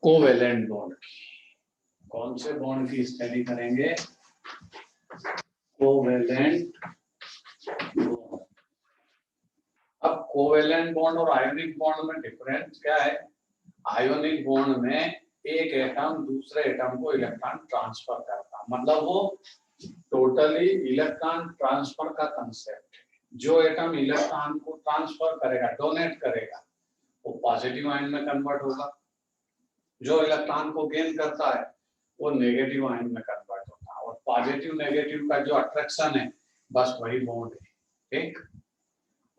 Covalent bond की, कौन से बॉन्ड की स्टडी करेंगे? Covalent bond. अब कोवेलेंट बॉन्ड और आयोनिक बॉन्ड में डिफरेंस क्या है? आयोनिक बॉन्ड में एक एटम दूसरे एटम को इलेक्ट्रॉन ट्रांसफर करता है, मतलब वो टोटली इलेक्ट्रॉन ट्रांसफर का कंसेप्ट है। जो एटम इलेक्ट्रॉन को ट्रांसफर करेगा, डोनेट करेगा, वो पॉजिटिव आयन में कन्वर्ट होगा। जो इलेक्ट्रॉन को गेन करता है वो नेगेटिव आयन में कन्वर्ट होता है। और पॉजिटिव नेगेटिव का जो अट्रैक्शन है बस वही बॉन्ड है, ठीक।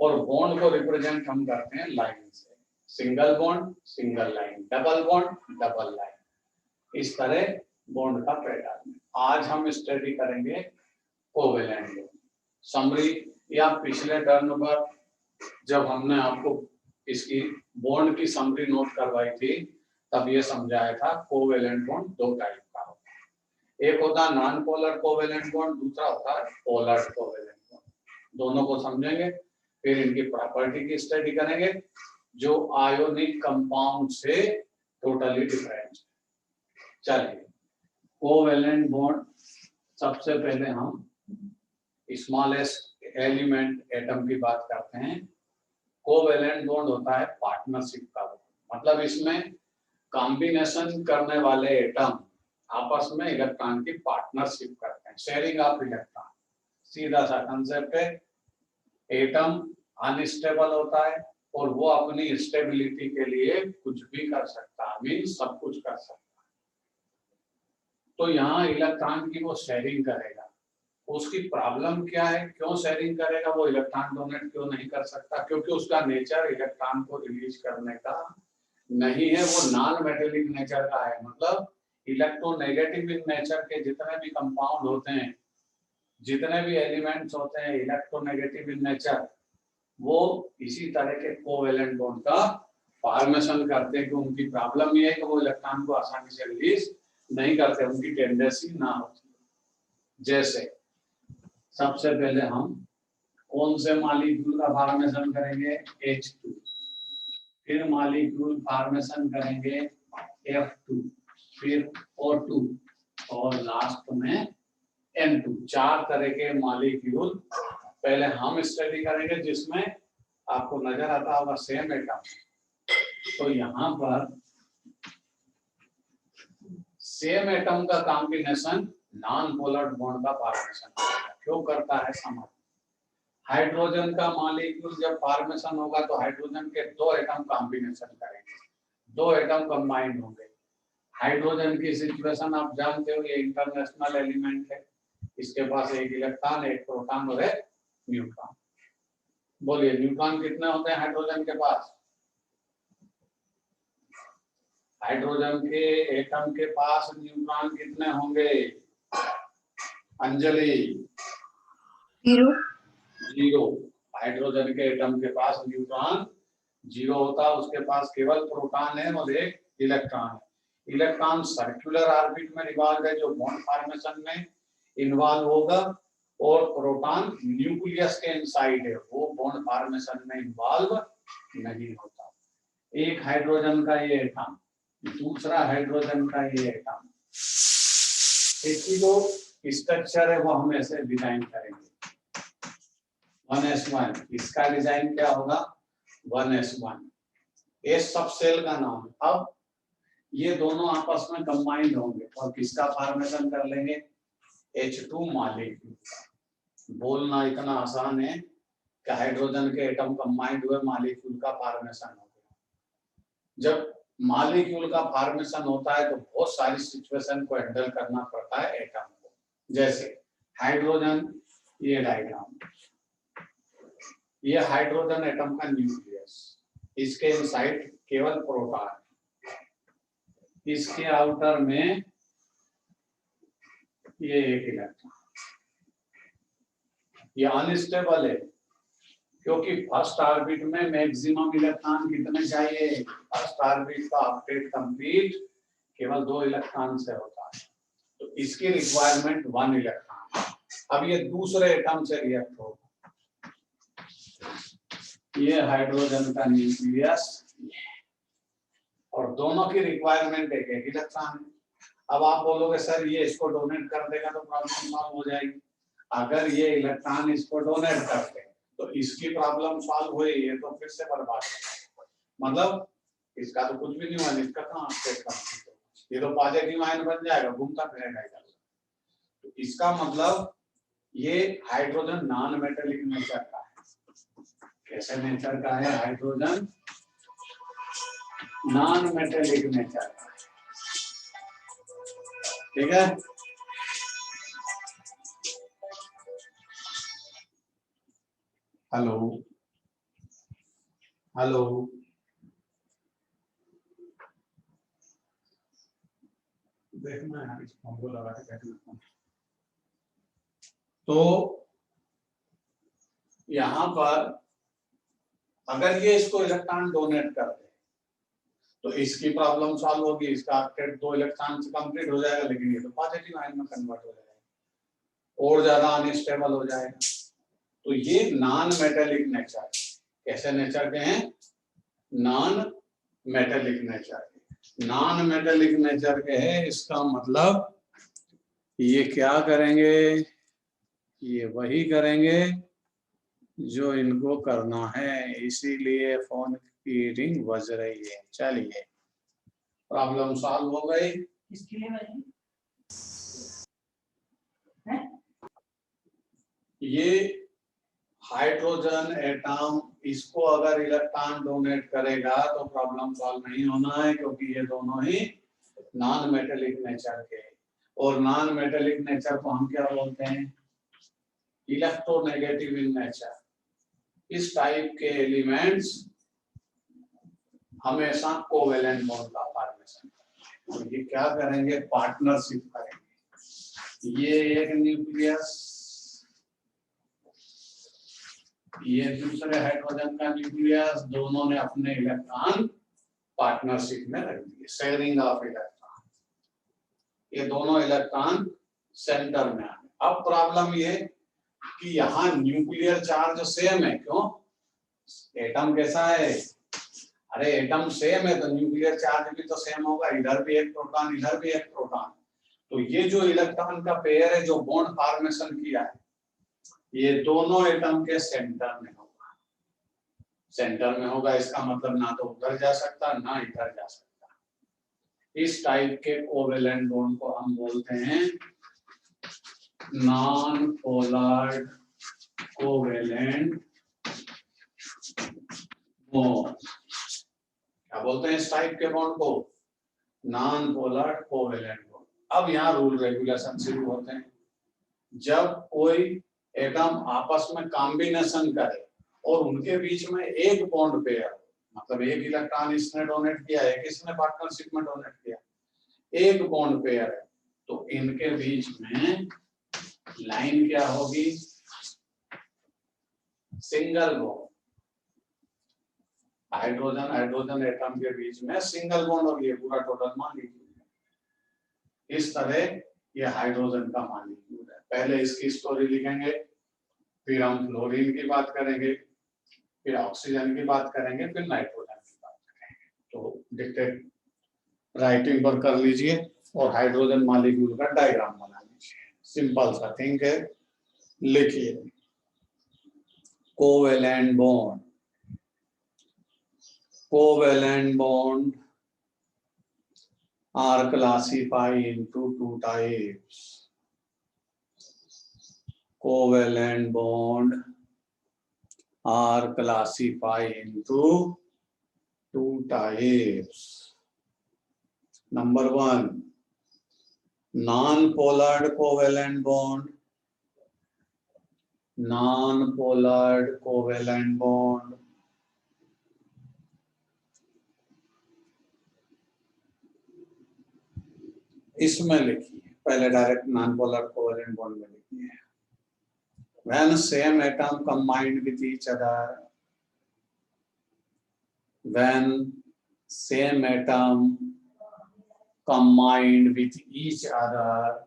और बॉन्ड को रिप्रेजेंट हम करते हैं लाइन से, single bond single line, double bond double line, इस तरह बॉन्ड का पैटर्न है। आज हम स्टडी करेंगे कोवेलेंट बॉन्ड। समरी या पिछले टर्न पर जब हमने आपको इसकी बॉन्ड की समरी नोट करवाई थी तब ये समझाया था कोवेलेंट बॉन्ड दो टाइप का होता है। एक होता है नॉन पोलर कोवेलेंट बॉन्ड, दूसरा होता है पोलर कोवेलेंट बॉन्ड। दोनों को समझेंगे, फिर इनकी प्रॉपर्टी की स्टडी करेंगे जो आयोनिक कंपाउंड से टोटली डिफरेंट है। चलिए, कोवेलेंट बॉन्ड सबसे पहले हम स्मॉलेस्ट एलिमेंट एटम की बात करते हैं। कोवेलेंट बॉन्ड होता है पार्टनरशिप का बॉन्ड, मतलब इसमें कॉम्बिनेशन करने वाले एटम आपस में इलेक्ट्रॉन की पार्टनरशिप करते हैं, शेयरिंग ऑफ इलेक्ट्रॉन। सीधा सा कंसेप्ट है। एटम अनस्टेबल होता है और वो अपनी स्टेबिलिटी के लिए कुछ भी कर सकता है, मीन्स सब कुछ कर सकता है। तो यहाँ इलेक्ट्रॉन की वो शेयरिंग करेगा। उसकी प्रॉब्लम क्या है, क्यों शेयरिंग करेगा? वो इलेक्ट्रॉन डोनेट क्यों नहीं कर सकता? क्योंकि उसका नेचर इलेक्ट्रॉन को रिलीज करने का नहीं है, वो नॉन मेटेलिक नेचर का है। मतलब इलेक्ट्रोनेगेटिव इन नेचर के जितने भी कंपाउंड होते हैं, जितने भी एलिमेंट्स होते हैं इलेक्ट्रोनेगेटिव इन नेचर, वो इसी तरह के कोवेलेंट बॉन्ड का फॉर्मेशन करते हैं। कि उनकी प्रॉब्लम ये है कि वो इलेक्ट्रॉन को आसानी से रिलीज नहीं करते, उनकी टेंडेंसी ना होती। जैसे सबसे पहले हम कौन से मॉलिक्यूल का फॉर्मेशन करेंगे? H2, फिर मॉलिक्यूल फॉर्मेशन करेंगे F2, फिर O2 और लास्ट में N2। चार तरह के मॉलिक्यूल पहले हम स्टडी करेंगे, जिसमें आपको नजर आता होगा सेम एटम। तो यहाँ पर सेम एटम का कॉम्बिनेशन नॉन पोलर बॉन्ड का फॉर्मेशन करेगा। क्यों करता है समझ। हाइड्रोजन का मॉलिक्यूल जब फॉर्मेशन होगा तो हाइड्रोजन के दो एटम कॉम्बिनेशन करेंगे, दो एटम कंबाइंड होंगे। हाइड्रोजन की सिचुएशन आप जानते हो, ये इंटरनेशनल एलिमेंट है। इसके पास एक इलेक्ट्रॉन, एक प्रोटॉन और एक न्यूट्रॉन। बोलिए न्यूट्रॉन कितने होते हैं हाइड्रोजन के पास? हाइड्रोजन के एटम के पास न्यूट्रॉन कितने होंगे अंजलि? जीरो। जीरो। हाइड्रोजन के एटम के पास न्यूट्रॉन जीरो होता है, उसके पास केवल प्रोटॉन है और एक इलेक्ट्रॉन है। इलेक्ट्रॉन सर्कुलर ऑर्बिट में रिवॉल्व है, जो बॉन्ड फॉर्मेशन में इन्वॉल्व होगा, और प्रोटॉन न्यूक्लियस के इनसाइड है, वो बॉन्ड फॉर्मेशन में इन्वॉल्व नहीं होता। एक हाइड्रोजन का ये एटम, दूसरा हाइड्रोजन का ये एटम, इसकी जो स्ट्रक्चर है वो हम ऐसे डिजाइन करेंगे 1s1। इसका डिजाइन क्या होगा? 1s1। एस सब सेल का नाम है। अब ये दोनों आपस में कंबाइंड होंगे और किसका फॉर्मेशन कर लेंगे? H2 मॉलिक्यूल का। बोलना इतना आसान है कि हाइड्रोजन के एटम कंबाइंड हुए मॉलिक्यूल का फॉर्मेशन हो गया। जब मॉलिक्यूल का फॉर्मेशन होता है तो बहुत सारी सिचुएशन को हैंडल करना पड़ता है एटम को। जैसे हाइड्रोजन, ये डायग्राम, ये हाइड्रोजन एटम का न्यूक्लियस, इसके इनसाइड केवल प्रोटॉन, इसके आउटर में ये एक इलेक्ट्रॉन। ये अनस्टेबल है क्योंकि फर्स्ट ऑर्बिट में मैक्सिमम इलेक्ट्रॉन कितने चाहिए? फर्स्ट ऑर्बिट का ऑक्टेट कंप्लीट केवल 2 इलेक्ट्रॉन से होता है, तो इसकी रिक्वायरमेंट 1 इलेक्ट्रॉन। अब ये दूसरे एटम से रिएक्ट होगा। ये हाइड्रोजन का न्यूक्लियस और दोनों की रिक्वायरमेंट एक एक इलेक्ट्रॉन है। अब आप बोलोगे सर ये इसको डोनेट कर देगा तो प्रॉब्लम सॉल्व हो जाएगी। अगर ये इलेक्ट्रॉन इसको डोनेट करते तो इसकी प्रॉब्लम सॉल्व हुई, ये तो फिर से बर्बाद हो जाएगा। मतलब इसका तो कुछ भी नहीं हुआ, इसका कहाँ स्टेट कंप्लीट होगा, ये तो पॉजिटिव आयन बन जाएगा, घूमता फिरेगा इधर। तो इसका मतलब ये हाइड्रोजन नॉन मेटेलिक नेचर का है। कैसे नेचर का है? हाइड्रोजन नॉन मेटेलिक नेचर का है। ठीक है। हेलो हेलो, देखना है इस फोन को लगा के देखना। तो यहां पर अगर ये इसको इलेक्ट्रॉन डोनेट कर दे तो इसकी प्रॉब्लम सॉल्व होगी, इसका ऑक्टेट 2 इलेक्ट्रॉन से कंप्लीट हो जाएगा, लेकिन ये तो पॉजिटिव आयन में कन्वर्ट हो जाएगा और ज्यादा अनस्टेबल हो जाएगा। तो ये नॉन मेटेलिक नेचर, कैसे नेचर के हैं? Non metallic nature. Non metallic nature के है, इसका मतलब ये क्या करेंगे? ये वही करेंगे जो इनको करना है, इसीलिए फोन की रिंग बज रही है। चलिए, प्रॉब्लम सॉल्व हो गई। किसके लिए बनी? ये हाइड्रोजन एटम इसको अगर इलेक्ट्रॉन डोनेट करेगा तो प्रॉब्लम सॉल्व नहीं होना है, क्योंकि ये दोनों ही नॉन मेटेलिक नेचर के। और नॉन मेटेलिक नेचर को हम क्या बोलते हैं? Electronegative in nature. इस टाइप के एलिमेंट्स हमेशा कोवेलेंट बॉन्ड का फॉर्मेशन करेंगे। तो ये क्या करेंगे? पार्टनरशिप करेंगे। ये एक न्यूक्लियस, ये दूसरे हाइड्रोजन का न्यूक्लियस, दोनों ने अपने इलेक्ट्रॉन पार्टनरशिप में रख दिए, शेयरिंग ऑफ इलेक्ट्रॉन। ये दोनों इलेक्ट्रॉन सेंटर में आ गए। अब प्रॉब्लम ये कि यहाँ न्यूक्लियर चार्ज सेम है। क्यों? एटम कैसा है? अरे एटम सेम है तो न्यूक्लियर चार्ज भी तो सेम होगा, इधर भी एक प्रोटॉन, इधर भी एक प्रोटॉन। तो ये जो इलेक्ट्रॉन का पेयर है जो बॉन्ड फॉर्मेशन किया है, ये दोनों एटम के सेंटर में होगा। सेंटर में होगा, इसका मतलब ना तो उधर जा सकता ना इधर जा सकता। इस टाइप के कोवेलेंट बॉन्ड को हम बोलते हैं नॉन पोलर कोवेलेंट बॉन्ड। क्या बोलते हैं इस टाइप के बॉन्ड को? Non polar covalent bond. अब यहाँ रूल रेगुलेशन शुरू होते हैं। जब कोई एटम आपस में कॉम्बिनेशन करे और उनके बीच में एक बॉन्ड पेयर, मतलब एक इलेक्ट्रॉन इसने डोनेट किया, एक इसने पार्टनरशिप में डोनेट किया, एक बॉन्ड पेयर है, तो इनके बीच में लाइन क्या होगी? Single bond. Hydrogen hydrogen atom के बीच में सिंगल बॉन्ड होगी, पूरा टोटल मॉलिक्यूल। इस तरह ये हाइड्रोजन का मॉलिक्यूल है। पहले इसकी स्टोरी लिखेंगे, फिर हम फ्लोरीन की बात करेंगे, फिर ऑक्सीजन की बात करेंगे, फिर नाइट्रोजन की बात करेंगे। तो डिक्टेट राइटिंग पर कर लीजिए और हाइड्रोजन मॉलिक्यूल का डायग्राम बना लीजिए। सिंपल सा थिंक है, लिखिए। Covalent bond, covalent bond are classified into two types. Covalent bond are classified into two types. Number one, non-polar covalent bond. Non-polar covalent bond. इसमें लिखिए, पहले direct non polar covalent bond में लिखिए। When same atom combined with each other, when same atom combined with each other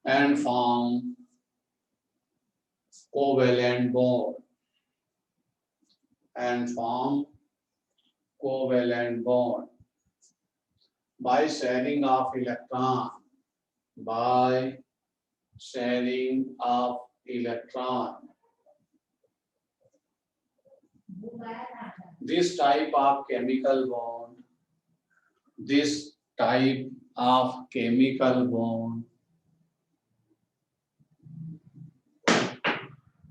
and form covalent bond, and form covalent bond by sharing of electron, by sharing of electron. This type of chemical bond, this type of chemical bond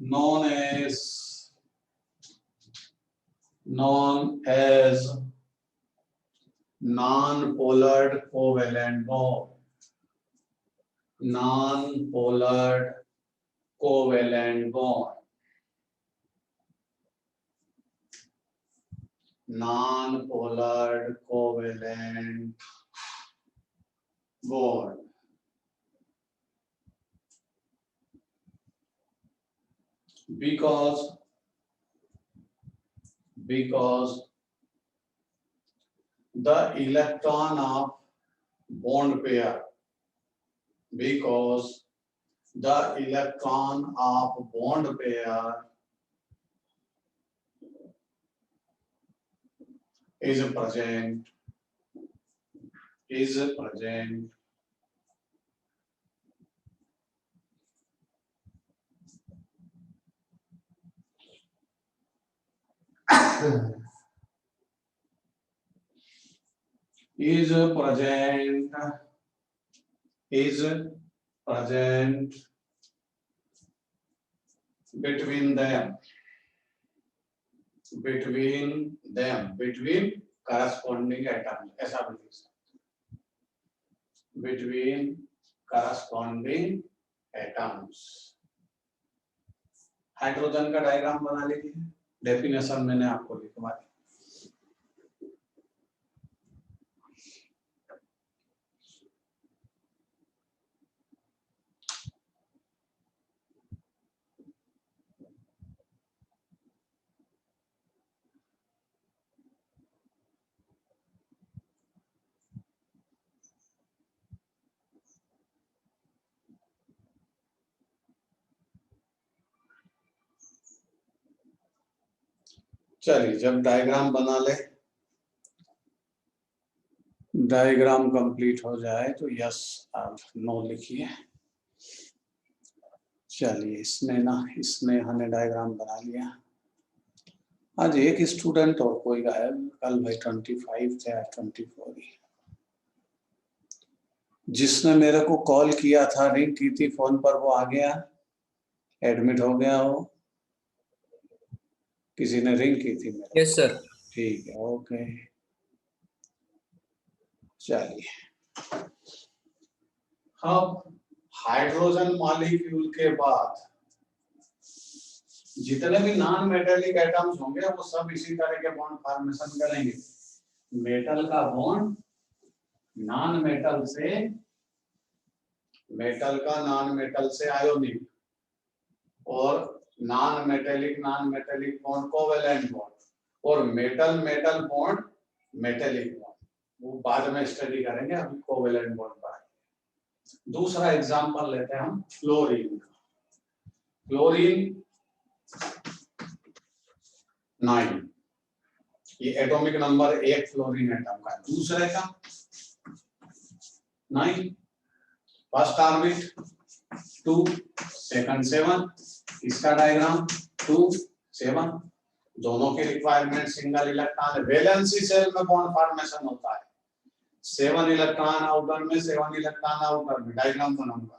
known as non-polar covalent bond. Non-polar covalent bond. Non-polar covalent bond. Because the electron of bond pair, because the electron of bond pair is present between corresponding atoms. ऐसा भी लिख सकते हैं, between corresponding atoms. Hydrogen का diagram बना लीजिए, definition मैंने आपको लिखवा दी. चलिए, जब डायग्राम बना ले, डायग्राम कंप्लीट हो जाए तो यस आप नो लिखिए. चलिए, इसने हमने डायग्राम बना लिया. आज एक स्टूडेंट और कोई गायब, कल भाई 25 थे, आज 24 ही. जिसने मेरे को कॉल किया था, रिंग की थी फोन पर, वो आ गया, एडमिट हो गया हो. किसी ने रिंग की थी मेरे? Yes sir. ठीक है, ओके. चलिए, अब हाइड्रोजन मॉलिक्यूल के बाद जितने भी नॉन मेटेलिक एटम्स होंगे वो सब इसी तरह के बॉन्ड फॉर्मेशन करेंगे. मेटल का बॉन्ड नॉन मेटल से, मेटल का नॉन मेटल से आयोनिक, और non metallic bond covalent bond, और metal metal bond metallic bond. वो बाद में स्टडी करेंगे, अभी कोवेलेंट बॉन्ड पर. दूसरा एग्जांपल लेते हैं हम फ्लोरीन का. फ्लोरीन 9, ये एटॉमिक नंबर 1 फ्लोरीन एटम का. दूसरे का 9, फर्स्ट ऑर्बिट 2, सेकंड 7. इसका डायग्राम 2, 7. दोनों की requirement single electron. Valency shell में बॉन्ड फॉर्मेशन होता है, 7 इलेक्ट्रॉन आउटर में, 7 इलेक्ट्रॉन आउटर में. डायग्राम बनाऊंगा.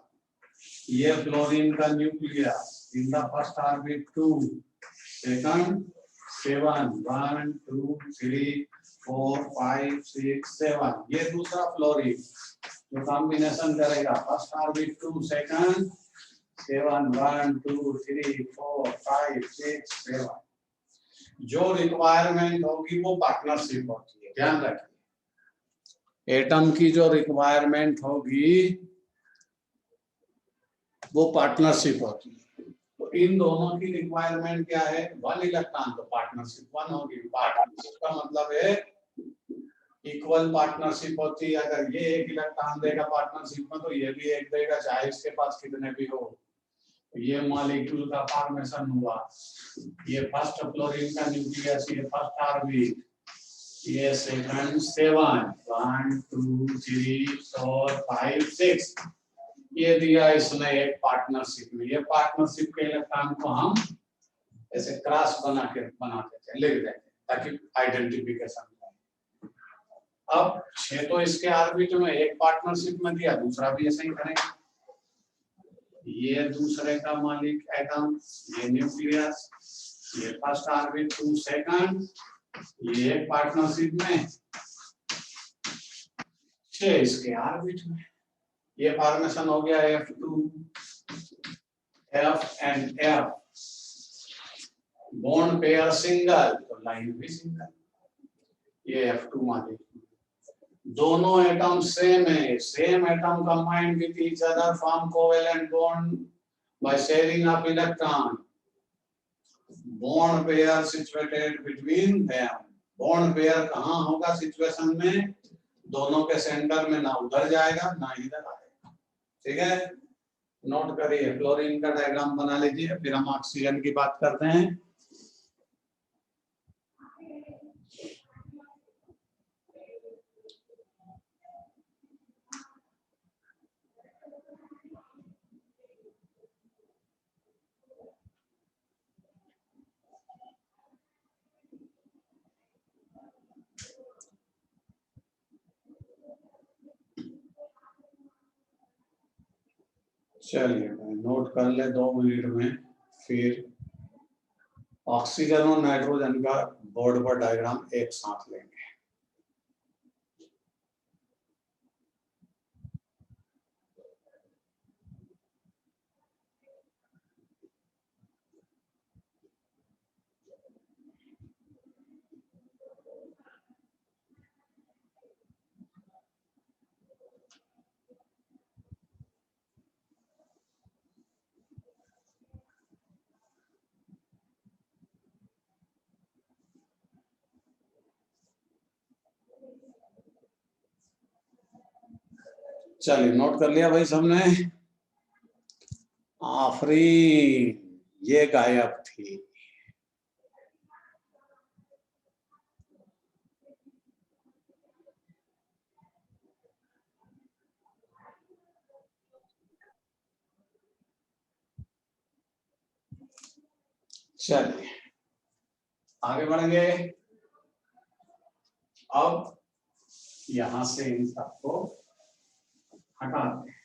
ये फ्लोरीन का nucleus in the first orbit 2, second 7, 1 2 3 4 5 6 7. ये दूसरा फ्लोरीन जो कॉम्बिनेशन करेगा, फर्स्ट ऑर्बिट 2, सेकंड 7 1 2 3 4 5 6 7. जो रिक्वायरमेंट होगी वो पार्टनरशिप होती है, ध्यान रखिए. एटम की जो रिक्वायरमेंट होगी वो पार्टनरशिप होती है. तो इन दोनों की रिक्वायरमेंट क्या है? 1 इलेक्ट्रॉन, तो पार्टनरशिप 1 होगी. पार्टनरशिप का मतलब है इक्वल पार्टनरशिप होती है. अगर ये 1 इलेक्ट्रॉन देगा पार्टनरशिप में, तो ये भी 1 देगा, चाहे इसके पास कितने भी हो. ये मॉलिक्यूल का फॉर्मेशन हुआ. ये फर्स्ट फ्लोरीन का न्यूक्लियस, ये फर्स्ट ऑर्बिट, ये सेकंड 7 1 2 3 4 5 6 ये दिया इसने एक पार्टनरशिप में। ये पार्टनरशिप के इलेक्ट्रॉन को हम ऐसे क्रॉस बनाते थे, लिख देते ताकि आइडेंटिफिकेशन हो। अब 6 तो इसके ऑर्बिट में एक पार्टनरशिप में दिया, दूसरा भी ऐसे ही करेंगे। ये दूसरे का मालिक एटम, ये न्यूक्लियस, ये फर्स्ट ऑर्बिट 2 सेकंड, ये पार्टनरशिप में 6 इसके ऑर्बिट में। ये फॉर्मेशन हो गया F2 F and F, bond pair single तो लाइन भी सिंगल। ये F2 मालिक, दोनों एटम सेम है, same atom combined with each other form covalent bond by sharing of electron. Bond pair situated between them. Bond pair कहाँ होगा situation में? दोनों के सेंटर में, ना उधर जाएगा ना इधर आएगा। ठीक है, नोट करिए। क्लोरीन का डायग्राम बना लीजिए, फिर हम ऑक्सीजन की बात करते हैं। चलिए नोट कर ले 2 मिनट में, फिर ऑक्सीजन और नाइट्रोजन का बोर्ड पर डायग्राम एक साथ लेंगे। चलिए नोट कर लिया भाई सबने? आफरीन, ये गायब थी। चलिए आगे बढ़ेंगे। अब यहां से इन सबको हटाते हैं।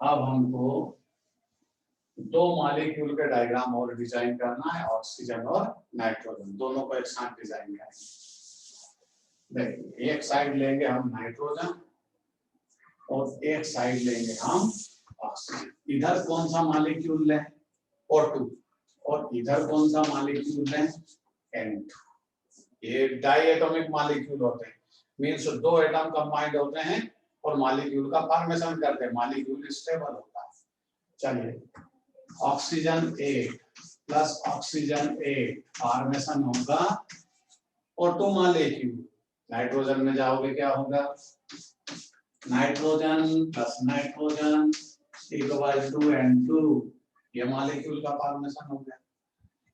अब हमको 2 मॉलिक्यूल के डायग्राम और डिजाइन करना है, ऑक्सीजन और नाइट्रोजन दोनों को एक साथ डिजाइन करेंगे। देखिए, एक साइड लेंगे हम नाइट्रोजन और एक साइड लेंगे हम ऑक्सीजन। इधर कौन सा मॉलिक्यूल लें? O2, और इधर कौन सा मॉलिक्यूल लें? N2। ये डाई एटॉमिक मॉलिक्यूल होते हैं, मींस 2 एटम कंबाइंड होते हैं और मॉलिक्यूल का फॉर्मेशन करते हैं, मॉलिक्यूल स्टेबल होता है। चलिए, ऑक्सीजन 8 प्लस ऑक्सीजन 8 फॉर्मेशन होगा O2 मॉलिक्यूल। नाइट्रोजन में जाओगे क्या होगा? Nitrogen plus nitrogen equal to N2, ये मॉलिक्यूल का फॉर्मेशन हो गया।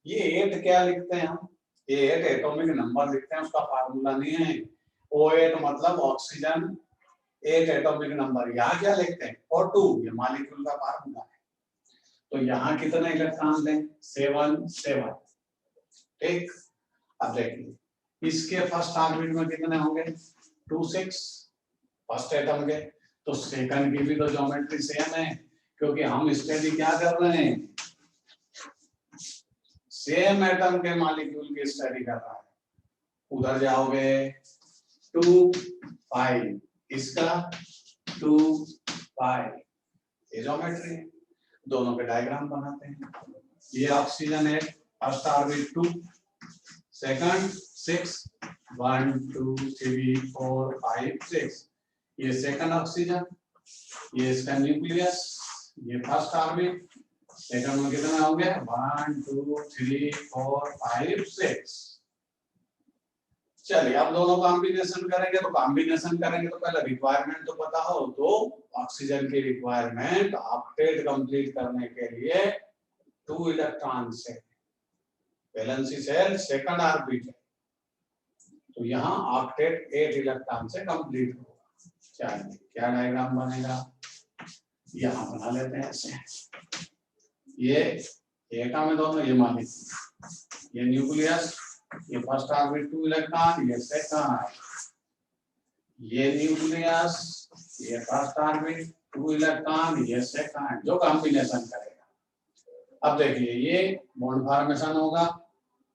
ये 8 क्या लिखते हैं हम? ये 8 एटॉमिक नंबर लिखते हैं, उसका फार्मूला नहीं है। O8 मतलब ऑक्सीजन 8 एटॉमिक नंबर। यहाँ क्या लिखते हैं? O2, ये मॉलिक्यूल का फार्मूला है। तो यहाँ कितने इलेक्ट्रॉन लें? 7 7। ठीक, अब देखिए इसके फर्स्ट ऑर्बिट में कितने होंगे? 2 6 फर्स्ट एटम के। तो सेकंड की भी तो ज्योमेट्री सेम है, क्योंकि हम स्टडी क्या कर रहे हैं? सेम एटम के मॉलिक्यूल की स्टडी कर रहा है। उधर जाओगे 2 5, इसका 2 5, ये ज्योमेट्री है। दोनों के डायग्राम बनाते हैं। ये ऑक्सीजन है, फर्स्ट ऑर्बिट 2 सेकंड 6 1 2 3 4 5 6, ये सेकंड ऑक्सीजन, ये इसका न्यूक्लियस, ये फर्स्ट ऑर्बिट। सेकंड में कितना हो गया? 1 2 3 4 5 6। चलिए अब दोनों कॉम्बिनेशन करेंगे। तो कॉम्बिनेशन करेंगे तो पहले रिक्वायरमेंट तो पता हो। तो ऑक्सीजन की रिक्वायरमेंट ऑक्टेट कंप्लीट करने के लिए 2 इलेक्ट्रॉन से वैलेंसी शेल सेकंड ऑर्बिट है, तो यहाँ ऑक्टेट 8 इलेक्ट्रॉन से कंप्लीट होगा। चलिए क्या डायग्राम बनेगा, यहाँ बना लेते हैं ऐसे। ये एटम है दोनों, ये मालिक, ये न्यूक्लियस, ये फर्स्ट ऑर्बिट 2 इलेक्ट्रॉन, ये सेकंड, ये न्यूक्लियस, ये फर्स्ट ऑर्बिट 2 इलेक्ट्रॉन, ये सेकंड, जो कॉम्बिनेशन करेगा। अब देखिए ये बॉन्ड फॉर्मेशन होगा,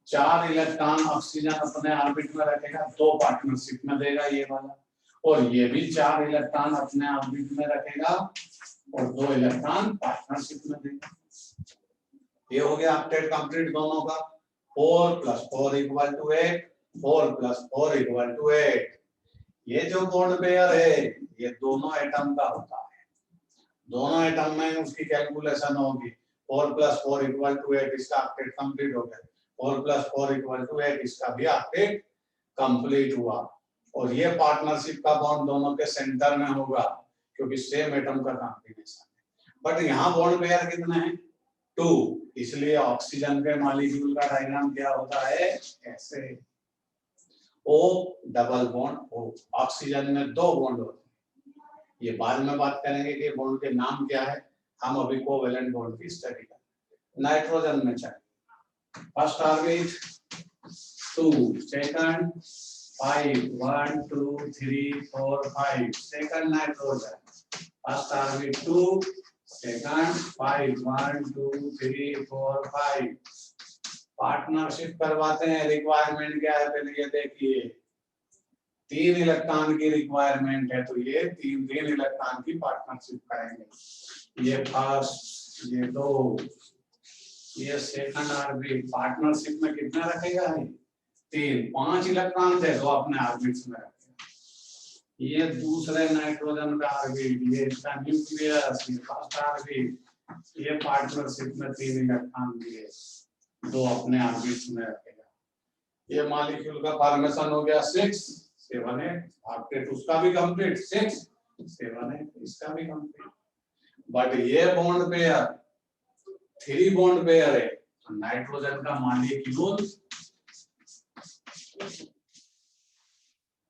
4 इलेक्ट्रॉन ऑक्सीजन अपने ऑर्बिट में रखेगा, 2 पार्टनरशिप में देगा ये वाला, और ये भी 4 इलेक्ट्रॉन अपने ऑर्बिट में रखेगा और 2 इलेक्ट्रॉन पार्टनरशिप में देगा। ये हो गया ऑक्टेट कंप्लीट दोनों का। 4 + 4 = 8, 4 + 4 = 8। ये जो बॉन्ड पेयर है ये दोनों एटम का होता है, दोनों एटम में उसकी कैलकुलेशन होगी। 4 + 4 = 8, इसका ऑक्टेट कंप्लीट हो गया। 4 + 4 = 8, इसका भी ऑक्टेट कंप्लीट हुआ। और ये पार्टनरशिप का बॉन्ड दोनों के सेंटर में होगा क्योंकि सेम एटम का कॉम्बिनेशन है। बट यहाँ बॉन्ड पेयर कितने हैं, 2, इसलिए ऑक्सीजन के मॉलिक्यूल का डायग्राम क्या होता है, ऐसे। O double bond O, oxygen में 2 बॉन्ड होते हैं। ये बाद में बात करेंगे कि बॉन्ड के नाम क्या है, हम अभी कोवेलेंट बॉन्ड की स्टडी करेंगे। नाइट्रोजन में चलिए, first orbit 2, second 5, 1 2 3 4 5, second nitrogen, first orbit 2, second 5, 1 2 3 4 5। Partnership करवाते हैं, रिक्वायरमेंट क्या है पहले ये देखिए, 3 इलेक्ट्रॉन की रिक्वायरमेंट है, तो ये 3 इलेक्ट्रॉन की पार्टनरशिप करेंगे। ये फर्स्ट, ये 2, ये सेकंड ऑर्बिट, पार्टनरशिप में कितना रखेगा है, 3, 5 इलेक्ट्रॉन दे दो अपने ऑर्बिट्स में रखेगा। ये दूसरे नाइट्रोजन का ऑर्बिट, ये इसका न्यूक्लियस, ये फर्स्ट ऑर्बिट, ये पार्टनरशिप में 3 इलेक्ट्रॉन दिए, 2 अपने ऑर्बिट्स में रखेगा। ये मॉलिक्यूल का फॉर्मेशन हो गया 6 7 8, ऑक्टेट उसका भी कंप्लीट, 6 7 8 इसका भी कंप्लीट। बट ये बॉन्ड पेयर 3 बॉन्ड पेयर है, तो नाइट्रोजन का मॉलिक्यूल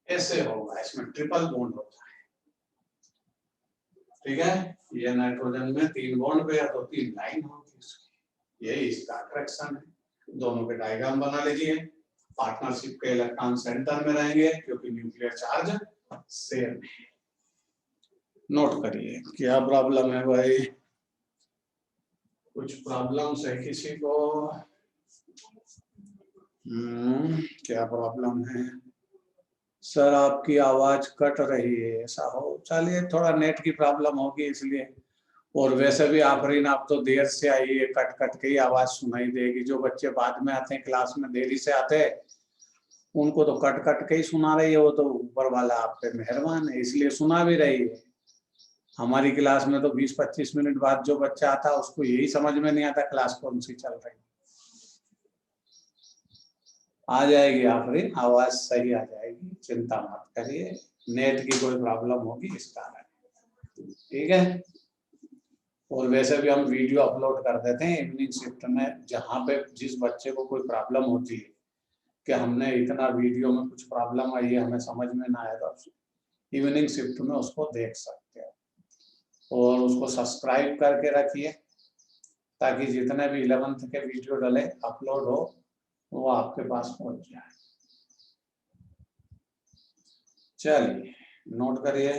ऐसे होगा, इसमें ट्रिपल बॉन्ड होता है, ठीक है। ये नाइट्रोजन में 3 बॉन्ड पेयर, तो 3 लाइन होगी इसकी, यही इसका अट्रैक्शन है। दोनों के डायग्राम बना लीजिए। पार्टनरशिप के इलेक्ट्रॉन सेंटर में रहेंगे क्योंकि न्यूक्लियर चार्ज सेम है। नोट करिए क्या प्रॉब्लम है भाई, कुछ प्रॉब्लम्स है किसी को, क्या प्रॉब्लम है सर, आपकी आवाज कट रही है, ऐसा हो, चलिए थोड़ा नेट की प्रॉब्लम होगी इसलिए। और वैसे भी आफरीन आप तो देर से आई है, कट कट के ही आवाज सुनाई देगी। जो बच्चे बाद में आते हैं क्लास में, देरी से आते हैं, उनको तो कट कट के ही सुना रही है, वो तो ऊपर वाला आप पे मेहरबान है इसलिए सुना भी रही है। हमारी क्लास में तो 20-25 मिनट बाद जो बच्चा आता है उसको यही समझ में नहीं आता क्लास कौन सी चल रही। आ जाएगी आफरीन, आवाज सही आ जाएगी, चिंता मत करिए। नेट की कोई प्रॉब्लम होगी इस कारण, ठीक है। और वैसे भी हम वीडियो अपलोड कर देते हैं इवनिंग शिफ्ट में, जहाँ पे जिस बच्चे को कोई प्रॉब्लम होती है कि हमने इतना वीडियो में कुछ प्रॉब्लम आई है, हमें समझ में ना आया, तो इवनिंग शिफ्ट में उसको देख सकते हो। और उसको सब्सक्राइब करके रखिए ताकि जितने भी 11th के वीडियो डले अपलोड हो वो आपके पास पहुंच जाए। चलिए नोट करिए,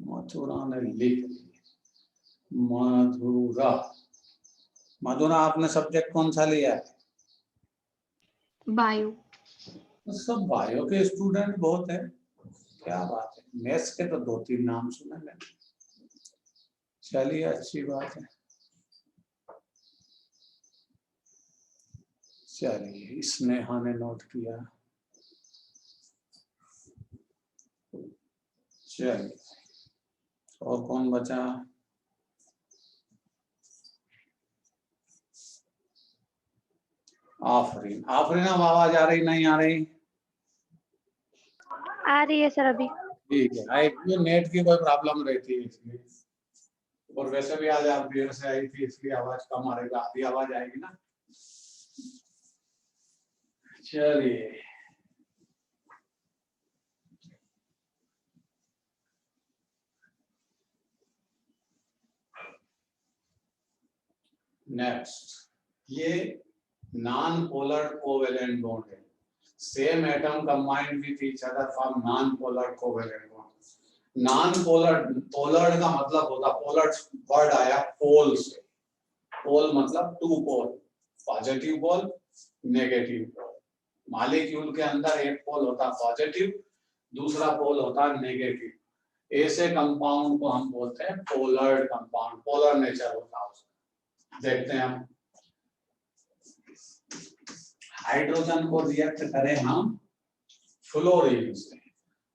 मथुरा ने लिख मधुरा। मधुरा आपने सब्जेक्ट कौन सा लिया है? बायो। सब बायो के स्टूडेंट बहुत है, क्या बात है। मैथ्स के तो 2-3 नाम सुने मैंने, चलिए अच्छी बात है। चलिए स्नेहा ने नोट किया, चलिए और कौन बचा? आफरीन। आफरीन अब आवाज आ रही नहीं आ रही? आ रही है सर अभी। ठीक है, आई नेट की कोई प्रॉब्लम रहती है इसलिए, और वैसे भी आज आप देर से आई थी इसलिए आवाज कम आ रही, आधी आवाज आएगी ना। चलिए नेक्स्ट, ये नॉन पोलर कोवेलेंट बॉन्ड है। Same atom combined with each other form non polar covalent bond. Non polar, polar का मतलब होता, पोलर वर्ड आया पोल से। पोल मतलब two pole, positive pole, negative pole. Molecule के अंदर एक पोल होता पॉजिटिव, दूसरा पोल होता नेगेटिव। ऐसे कंपाउंड को हम बोलते हैं पोलर कंपाउंड, पोलर नेचर होता है उसका। देखते हैं हम, हाइड्रोजन को रिएक्ट करें हम फ्लोरीन से,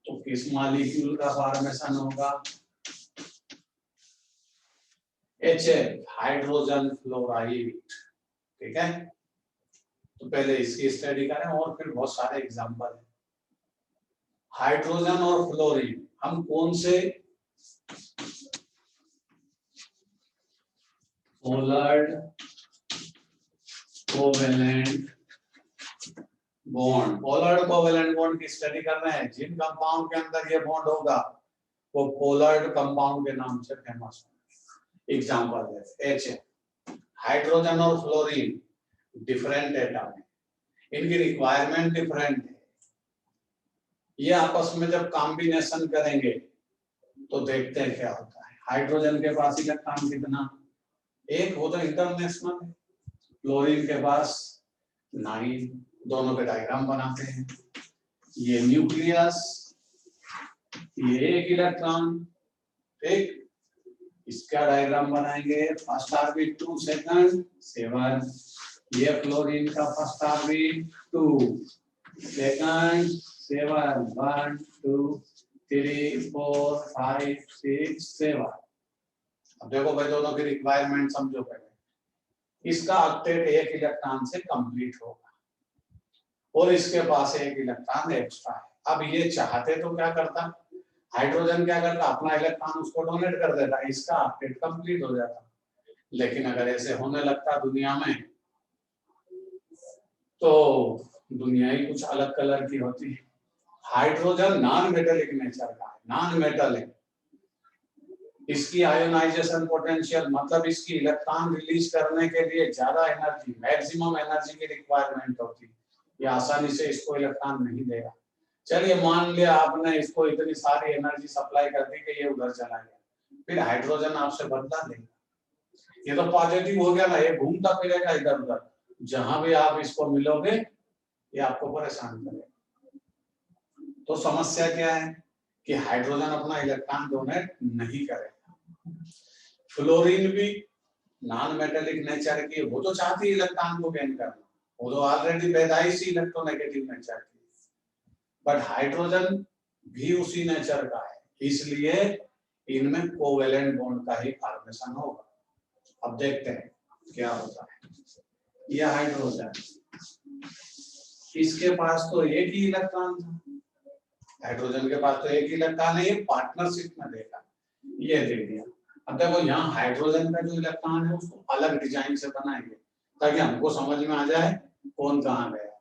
तो किस मॉलिक्यूल का फॉर्मेशन होगा? HF, hydrogen fluoride. ठीक है, तो पहले इसकी स्टडी करें और फिर बहुत सारे एग्जांपल हैं। हाइड्रोजन और फ्लोरीन हम कौन से polar covalent bond, polar covalent bond की स्टडी कर रहे हैं। जिन कंपाउंड के अंदर ये बॉन्ड होगा वो पोलर कंपाउंड के नाम से फेमस है। एग्जांपल है HF, हाइड्रोजन और फ्लोरीन डिफरेंट एटम है, इनकी रिक्वायरमेंट डिफरेंट है। ये आपस में जब कॉम्बिनेशन करेंगे तो देखते हैं क्या होता है। हाइड्रोजन के पास इलेक्ट्रॉन कितना? एक, वो तो इंटरनेशनल है। फ्लोरीन के पास 9, दोनों के डायग्राम बनाते हैं। ये न्यूक्लियस, ये एक इलेक्ट्रॉन, ठीक, इसका डायग्राम बनाएंगे। First orbit 2, second 7। ये फ्लोरीन का फर्स्ट ऑर्बिट 2, सेकंड 7, 1 2 3 4 5 6 7। अब देखो भाई, दोनों की रिक्वायरमेंट समझो पहले। इसका ऑक्टेट एक इलेक्ट्रॉन से कंप्लीट होगा और इसके पास एक इलेक्ट्रॉन एक्स्ट्रा है। अब ये चाहते तो क्या करता, हाइड्रोजन क्या करता, अपना इलेक्ट्रॉन उसको डोनेट कर देता, इसका ऑक्टेट कंप्लीट हो जाता। लेकिन अगर ऐसे होने लगता दुनिया में तो दुनिया ही कुछ अलग कलर की होती है। हाइड्रोजन नॉन मेटेलिक नेचर का है, नॉन मेटल है। इसकी आयोनाइजेशन पोटेंशियल मतलब इसकी इलेक्ट्रॉन रिलीज करने के लिए ज्यादा एनर्जी, मैक्सिमम एनर्जी की रिक्वायरमेंट होती है। ये आसानी से इसको इलेक्ट्रॉन नहीं देगा। चलिए मान लिया आपने इसको इतनी सारी एनर्जी सप्लाई कर दी कि ये उधर चला गया, फिर हाइड्रोजन आपसे बदला लेगा। ये तो पॉजिटिव हो गया ना, ये घूमता फिरेगा इधर उधर, जहां भी आप इसको मिलोगे ये आपको परेशान करेगा। तो समस्या क्या है कि हाइड्रोजन अपना इलेक्ट्रॉन डोनेट नहीं करेगा। फ्लोरीन भी नॉन मेटेलिक नेचर की, वो तो चाहती है इलेक्ट्रॉन को गेन करना, वो तो ऑलरेडी पैदाइशी इलेक्ट्रोनेगेटिव नेचर की। बट हाइड्रोजन भी उसी नेचर का है, इसलिए इनमें कोवेलेंट बॉन्ड का ही फॉर्मेशन होगा। अब देखते हैं क्या होता है। यह हाइड्रोजन, इसके पास तो एक ही इलेक्ट्रॉन था, हाइड्रोजन के पास तो एक ही इलेक्ट्रॉन है, ये पार्टनरशिप में देगा, ये दे दिया। अब देखो यहाँ हाइड्रोजन का जो इलेक्ट्रॉन है उसको अलग डिजाइन से बनाएंगे ताकि हमको समझ में आ जाए कौन कहाँ गया।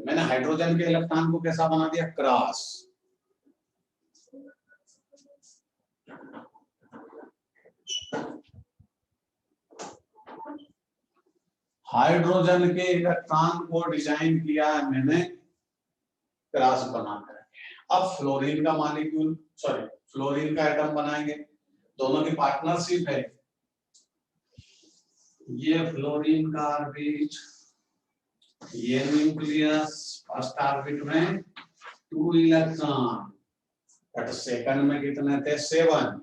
मैंने हाइड्रोजन के इलेक्ट्रॉन को कैसा बना दिया, क्रॉस। हाइड्रोजन के इलेक्ट्रॉन को डिजाइन किया है मैंने क्रॉस बनाकर। अब फ्लोरीन का मॉलिक्यूल, सॉरी फ्लोरीन का एटम बनाएंगे, दोनों की पार्टनरशिप है। ये फ्लोरीन का ऑर्बिट, ये न्यूक्लियस, फर्स्ट ऑर्बिट में 2 इलेक्ट्रॉन, बट सेकंड में कितने थे, 7।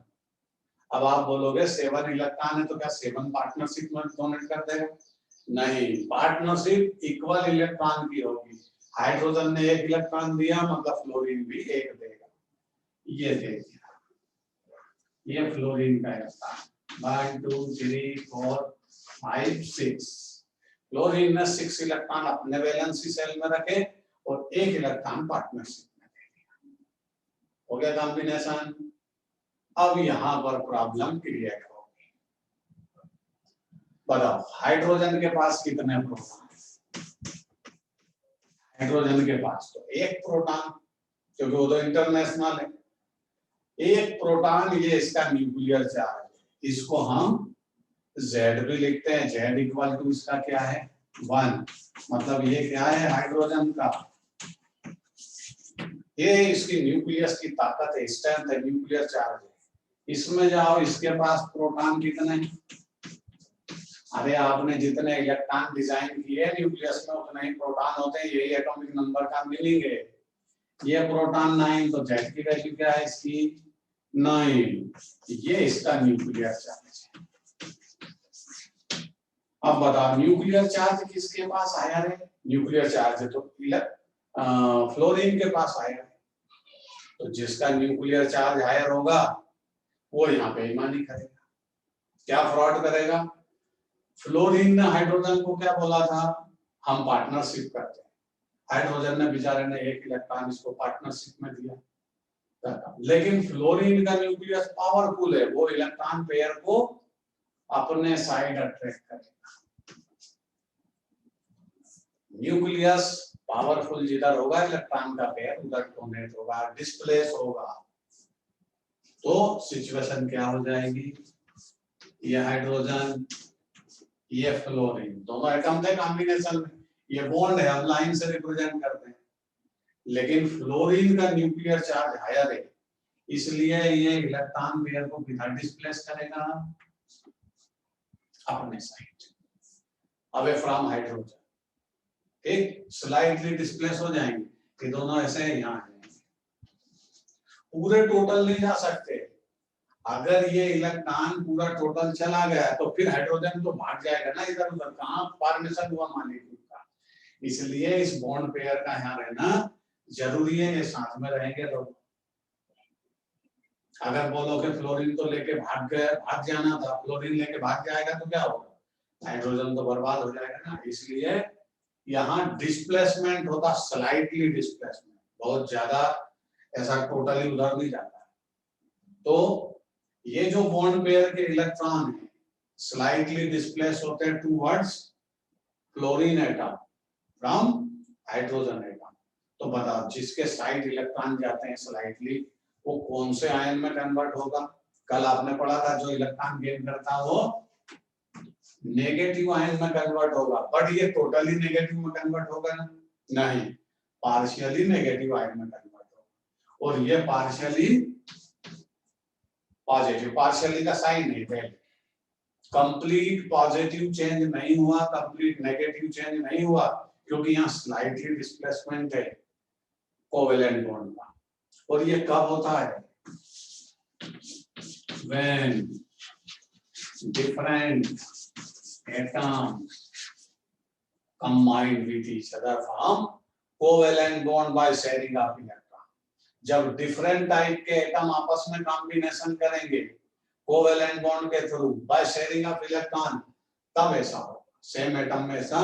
अब आप बोलोगे 7 इलेक्ट्रॉन है तो क्या 7 पार्टनरशिप में डोनेट कर देगा? नहीं, पार्टनरशिप इक्वल इलेक्ट्रॉन की होगी। हाइड्रोजन ने एक इलेक्ट्रॉन दिया मतलब फ्लोरीन भी एक देगा। ये दे दिया, ये फ्लोरीन का इलेक्ट्रॉन 1 2 3 4 5 6। फ्लोरीन ने 6 इलेक्ट्रॉन अपने वैलेंसी सेल में रखे और एक इलेक्ट्रॉन पार्टनरशिप में दे दिया। हो गया कॉम्बिनेशन। अब यहां पर प्रॉब्लम क्रिएट होगी। बताओ हाइड्रोजन के पास कितने प्रोटॉन? हाइड्रोजन के पास तो एक प्रोटॉन, क्योंकि वो तो इंटरनेशनल है। एक प्रोटॉन, ये इसका न्यूक्लियर चार्ज है, इसको हम Z भी लिखते हैं। Z इक्वल टू इसका क्या है 1, मतलब ये क्या है हाइड्रोजन का, ये इसकी न्यूक्लियस की ताकत है, स्ट्रेंथ है, न्यूक्लियर चार्ज है। इसमें जाओ, इसके पास प्रोटॉन कितने हैं? अरे आपने जितने इलेक्ट्रॉन डिजाइन किए न्यूक्लियस में उतने ही प्रोटॉन होते हैं, यही एटॉमिक नंबर का मीनिंग है। ये प्रोटॉन 9, तो Z की वैल्यू क्या है इसकी 9, ये इसका न्यूक्लियर चार्ज है। अब बताओ न्यूक्लियर चार्ज किसके पास आया है? न्यूक्लियर चार्ज तो फ्लोरीन के पास आया है। तो जिसका न्यूक्लियर चार्ज हायर होगा वो यहाँ बेईमानी करेगा। क्या फ्रॉड करेगा? फ्लोरीन ने हाइड्रोजन को क्या बोला था, हम पार्टनरशिप करते हैं। हाइड्रोजन ने बेचारे ने एक इलेक्ट्रॉन इसको पार्टनरशिप में दिया, लेकिन फ्लोरीन का न्यूक्लियस पावरफुल है, वो इलेक्ट्रॉन पेयर को अपने साइड अट्रैक्ट करेगा। न्यूक्लियस पावरफुल जिधर होगा इलेक्ट्रॉन का पेयर उधर डोनेट होगा, डिस्प्लेस होगा। तो सिचुएशन क्या हो जाएगी, ये हाइड्रोजन ये फ्लोरीन दोनों एटम थे कॉम्बिनेशन में, ये बॉन्ड है, हम लाइन से रिप्रेजेंट करते हैं। लेकिन फ्लोरीन का न्यूक्लियर चार्ज हायर है, इसलिए ये इलेक्ट्रॉन पेयर को किधर डिस्प्लेस करेगा, अपने साइड, अवे फ्रॉम हाइड्रोजन। ठीक, स्लाइटली डिस्प्लेस हो जाएंगे, ये दोनों ऐसे यहाँ हैं। पूरे टोटल नहीं जा सकते। अगर ये इलेक्ट्रॉन पूरा टोटल चला गया तो फिर हाइड्रोजन तो भाग जाएगा ना इधर उधर, कहाँ फॉर्मेशन हुआ मॉलिक्यूल का। इसलिए इस बॉन्ड पेयर का यहाँ रहना जरूरी है, ये साथ में रहेंगे लोग। अगर बोलो कि फ्लोरीन तो लेके भाग गए, भाग जाना था, फ्लोरीन लेके भाग जाएगा तो क्या होगा, हाइड्रोजन तो बर्बाद हो जाएगा ना। इसलिए यहाँ डिस्प्लेसमेंट होता, स्लाइटली डिस्प्लेसमेंट, बहुत ज्यादा ऐसा टोटली उधर नहीं जाता। तो ये जो बॉन्ड पेयर के इलेक्ट्रॉन है स्लाइटली डिस्प्लेस होते हैं towards fluorine atom from hydrogen atom. तो बताओ जिसके साइड इलेक्ट्रॉन जाते हैं स्लाइटली, वो कौन से आयन में कन्वर्ट होगा? कल आपने पढ़ा था जो इलेक्ट्रॉन गेन करता है वो नेगेटिव आयन में कन्वर्ट होगा, बट ये टोटली नेगेटिव में कन्वर्ट होगा ना, नहीं, पार्शियली नेगेटिव आयन में कन्वर्ट होगा। और ये पार्शियली पॉजिटिव, पार्शियली का साइन है पहले, कंप्लीट पॉजिटिव चेंज नहीं हुआ, कंप्लीट नेगेटिव चेंज नहीं हुआ, क्योंकि यहाँ स्लाइटली डिस्प्लेसमेंट है कोवेलेंट बॉन्ड का। और ये कब होता है, when different atoms combine with each other form covalent bond by sharing of electron। जब डिफरेंट टाइप के एटम आपस में कॉम्बिनेशन करेंगे कोवेलेंट बॉन्ड के through by sharing of electron, तब ऐसा होगा। सेम एटम में ऐसा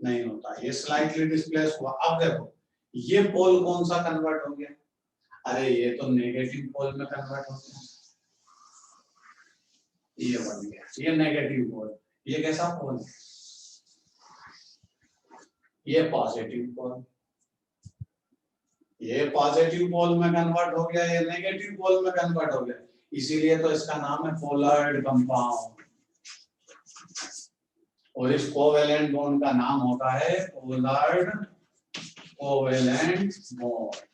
नहीं होता। ये स्लाइटली डिस्प्लेस हुआ। अब देखो ये पोल कौन सा कन्वर्ट हो गया, अरे ये तो नेगेटिव पोल में कन्वर्ट हो गया, ये बन गया ये नेगेटिव पोल। ये कैसा पोल है, ये पॉजिटिव पोल, ये पॉजिटिव पोल में कन्वर्ट हो गया, ये नेगेटिव पोल में कन्वर्ट हो गया, इसीलिए तो इसका नाम है पोलर्ड कंपाउंड। और इस कोवेलेंट बॉन्ड का नाम होता है पोलर्ड कोवेलेंट बॉन्ड।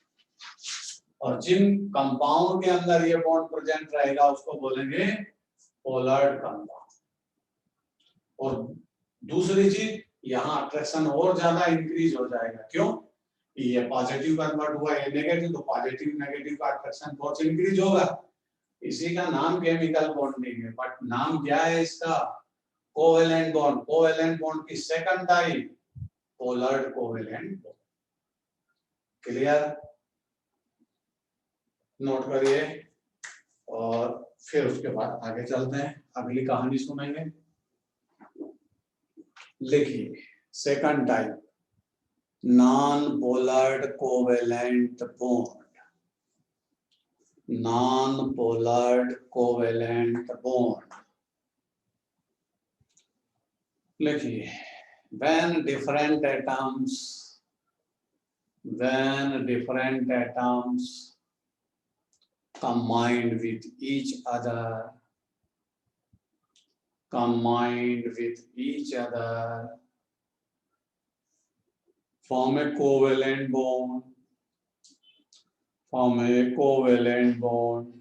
और जिन कंपाउंड के अंदर ये बॉन्ड प्रेजेंट रहेगा उसको बोलेंगे पोलर्ड कंपाउंड। और दूसरी चीज, यहाँ अट्रैक्शन और ज्यादा इंक्रीज हो जाएगा। क्यों? ये पॉजिटिव कन्वर्ट हुआ, ये नेगेटिव, तो पॉजिटिव नेगेटिव का अट्रैक्शन बहुत इंक्रीज होगा। इसी का नाम केमिकल बॉन्डिंग है, बट नाम क्या है इसका, कोवेलेंट बॉन्ड। कोवेलेंट बॉन्ड की second type Pollard covalent bond. Clear? Note करिए और फिर उसके बाद आगे चलते हैं, अगली कहानी सुनेंगे। लिखिए second type non Pollard covalent bond. Non Pollard covalent bond लिखिए, when different atoms combined with each other form a covalent bond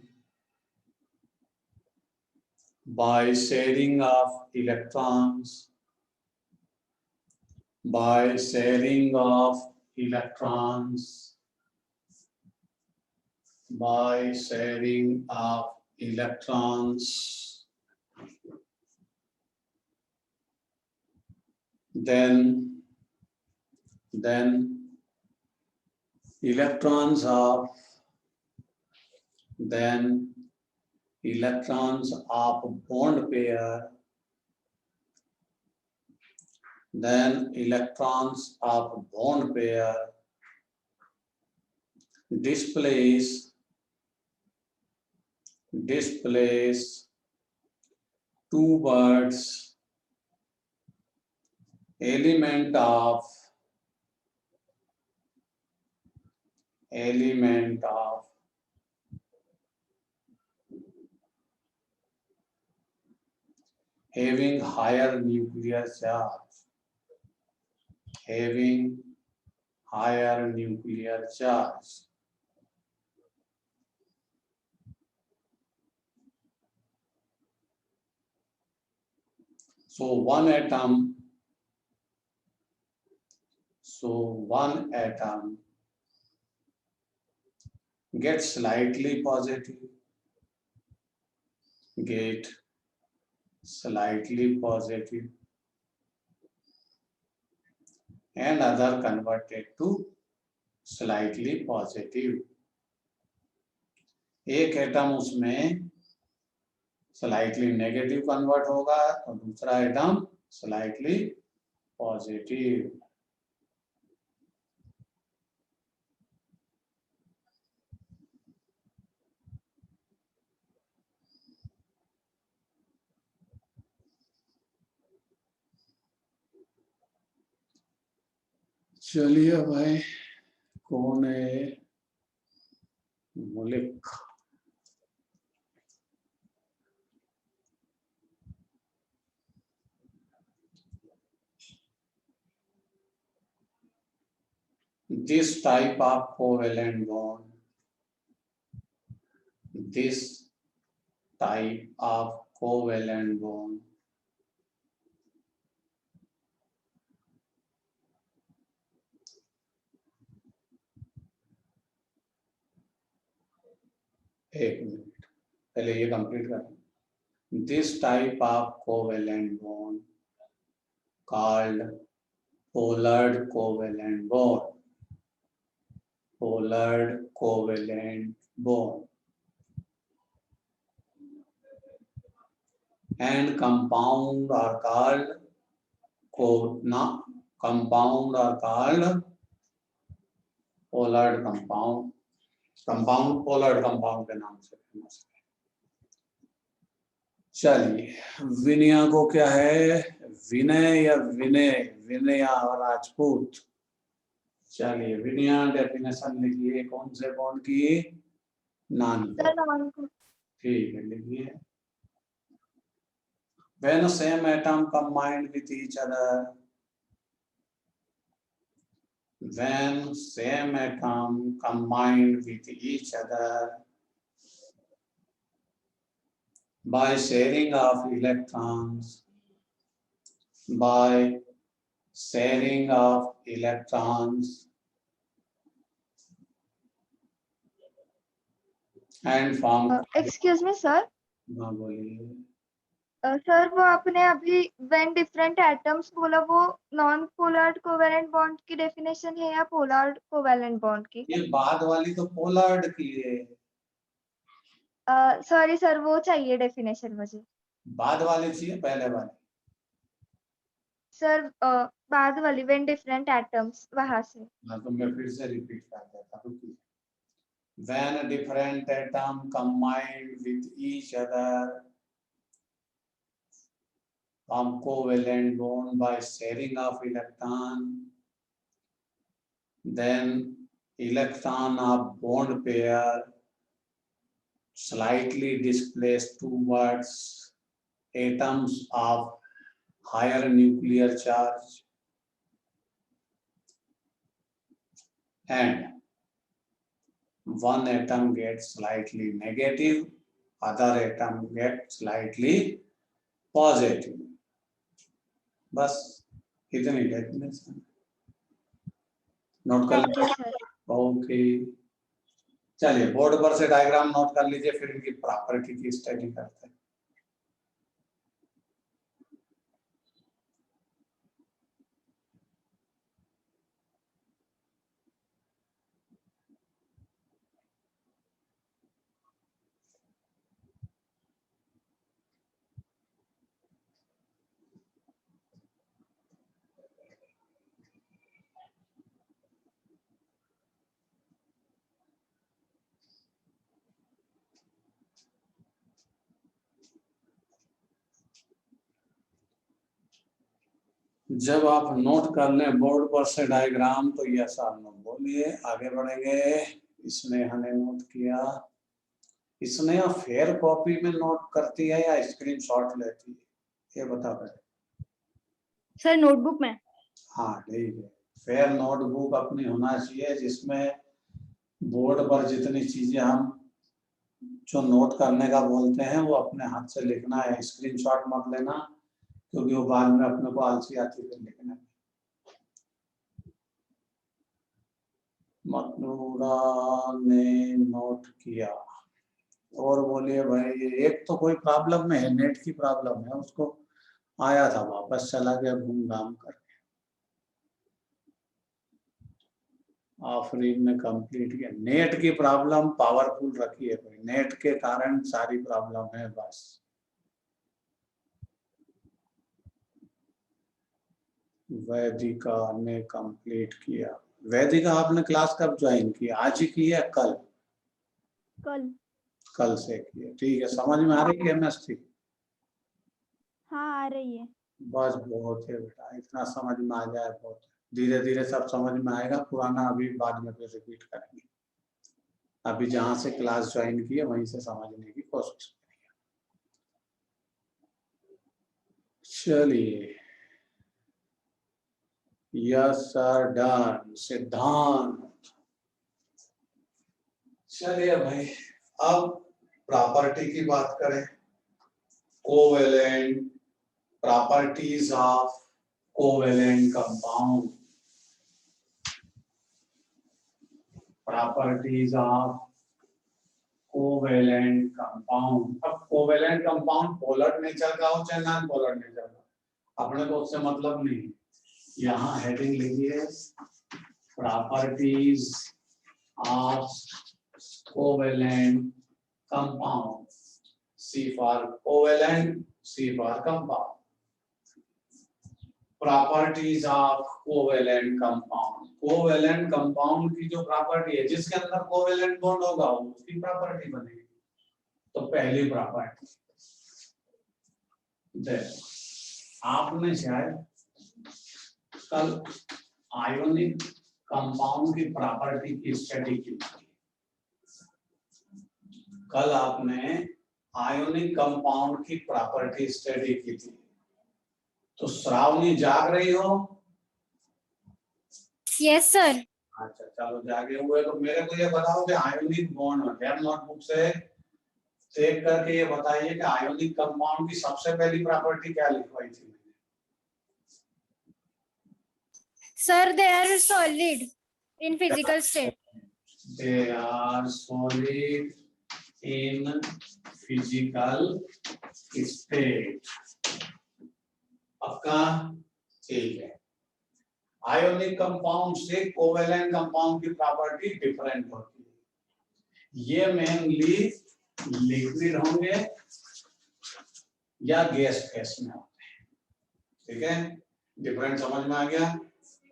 by sharing of electrons then electrons of bond pair displace towards element of having higher nuclear charge. So one atom gets slightly positive, and other converted to slightly positive. एक atom उसमें slightly negative convert होगा और दूसरा atom slightly positive. चलिए भाई, कौन है? Mulik. This type of covalent bond एक मिनट पहले ये कंप्लीट करें. This type of covalent bond called polar covalent bond and compound are called polar compound polar compound के नाम से फेमस है. चलिए, विनया को क्या है? विनया राजपूत. चलिए, विनया डेफिनेशन लिखिए. कौन से बॉन्ड की? नॉन. ठीक है, लिखिए. When same atom combined with each other by sharing of electrons and form. Excuse me sir. हाँ बोलिए. सर वो आपने अभी व्हेन डिफरेंट एटम्स बोला, वो नॉन पोलर कोवेलेंट बॉन्ड की डेफिनेशन है या पोलर कोवेलेंट बॉन्ड की? ये बाद वाली तो पोलर की है. सॉरी सर, वो चाहिए डेफिनेशन मुझे. बाद वाली चाहिए पहले वाली? सर बाद वाली व्हेन डिफरेंट एटम्स, वहां से. हाँ, तो मैं फिर से रिपीट कर देता हूँ. When different atoms combined with each other form covalent bond by sharing of electron. Then electron of bond pair slightly displaced towards atoms of higher nuclear charge, and one atom gets slightly negative, other atom gets slightly positive. बस इतनी definition note कर Thank you, sir. Okay, चलिए board पर से diagram note कर लीजिए, फिर इनकी प्रॉपर्टी की स्टडी करते हैं। जब आप नोट कर लें बोर्ड पर से डायग्राम तो यस और नो बोलिए, आगे बढ़ेंगे। इसने हमें नोट किया, इसने फेयर कॉपी में नोट करती है या स्क्रीनशॉट लेती है, ये बता रहे सर नोटबुक में। हाँ ठीक है, फेयर नोटबुक अपनी होना चाहिए जिसमें बोर्ड पर जितनी चीजें हम जो नोट करने का बोलते हैं वो अपने हाथ से लिखना है, स्क्रीनशॉट मत लेना क्योंकि वो बाद में अपने को आलसी आती है लिखने में। मकनूरा ने नोट किया, और बोलिए भाई एक तो कोई प्रॉब्लम में है, नेट की प्रॉब्लम है, उसको आया था वापस चला गया घूम घाम करके। आफरीन ने कंप्लीट किया। नेट की प्रॉब्लम पावरफुल रखी है कोई, नेट के कारण सारी प्रॉब्लम है बस। वैदिका ने कंप्लीट किया। वैदिका आपने क्लास कब ज्वाइन की, आज ही की है कल? कल से की है, ठीक है। समझ में आ रही है केमिस्ट्री? हाँ आ रही है। बस बहुत है बेटा, इतना समझ में आ जाए बहुत, धीरे धीरे सब समझ में आएगा, पुराना अभी बाद में फिर रिपीट करेंगे। अभी जहां से क्लास ज्वाइन की है वहीं से समझने की कोशिश करिए। चलिए यस सर डन। सिद्धांत चलिए भाई, अब प्रॉपर्टी की बात करें। Covalent properties of covalent compound, properties of covalent compound. अब कोवेलेंट कंपाउंड पोलर नेचर का हो चाहे नॉन पोलर नेचर का, अपने को उससे मतलब नहीं। यहाँ हेडिंग लिखिए properties of covalent compound, C for covalent, C for compound. Properties of covalent compound, covalent compound की जो प्रॉपर्टी है, जिसके अंदर कोवेलेंट बॉन्ड होगा उसकी प्रॉपर्टी बनेगी। तो पहली प्रॉपर्टी देखो, आपने शायद कल आयोनिक कंपाउंड की प्रॉपर्टी की स्टडी की थी। कल आपने आयोनिक कंपाउंड की प्रॉपर्टी स्टडी की थी। तो श्रावणी जाग रही हो? Yes sir. अच्छा चलो जागे हुए तो मेरे को ये बताओ कि आयोनिक बॉन्ड में नोटबुक से चेक करके ये बताइए कि आयोनिक कंपाउंड की सबसे पहली प्रॉपर्टी क्या लिखवाई थी? Sir they are solid in physical state. They are solid in physical state. पक्का? ठीक है। आयोनिक कंपाउंड से कोवेलेंट कंपाउंड की प्रॉपर्टी डिफरेंट होती है। ये मेनली लिक्विड होंगे या गैस फेस में होते हैं, ठीक है। डिफरेंट समझ में आ गया।